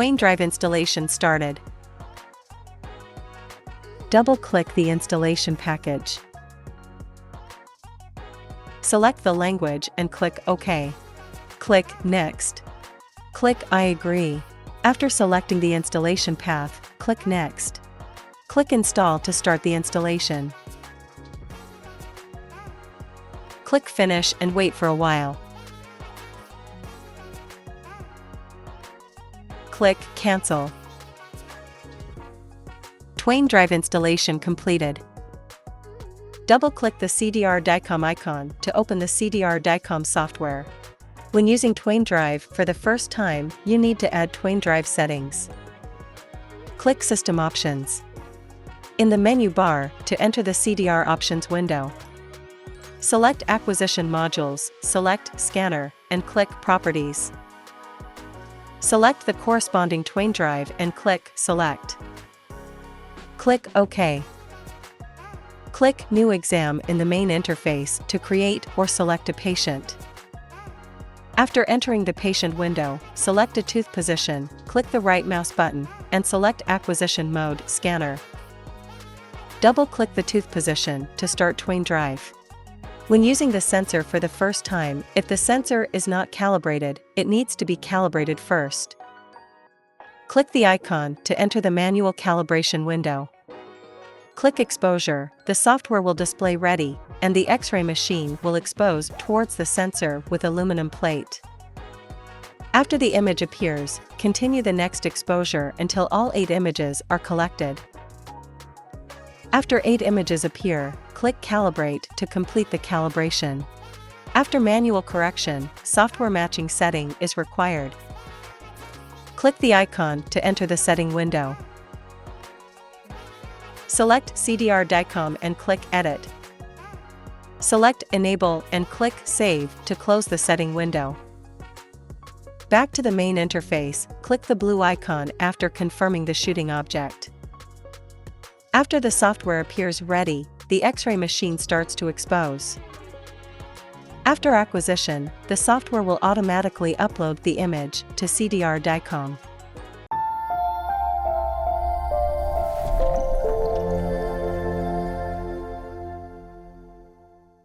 Twain drive installation started. Double-click the installation package. Select the language and click OK. Click Next. Click I agree. After selecting the installation path, click Next. Click Install to start the installation. Click Finish and wait for a while. Click Cancel. Twain drive installation completed. Double-click the CDR DICOM icon to open the CDR DICOM software. When using Twain drive for the first time, you need to add Twain drive settings. Click System Options. In the menu bar, to enter the CDR options window, select Acquisition Modules, select Scanner, and click Properties. Select the corresponding Twain drive and click Select. Click OK. Click New Exam in the main interface to create or select a patient. After entering the patient window, select a tooth position, click the right mouse button, and select Acquisition Mode Scanner. Double-click the tooth position to start Twain drive. When using the sensor for the first time, if the sensor is not calibrated, it needs to be calibrated first. Click the icon to enter the manual calibration window. Click Exposure, the software will display ready, and the X-ray machine will expose towards the sensor with aluminum plate. After the image appears, continue the next exposure until all 8 images are collected. After 8 images appear, click Calibrate to complete the calibration. After manual correction, software matching setting is required. Click the icon to enter the setting window. Select CDR DICOM and click Edit. Select Enable and click Save to close the setting window. Back to the main interface, click the blue icon after confirming the shooting object. After the software appears ready, the X-ray machine starts to expose. After acquisition, the software will automatically upload the image to CDR DICOM.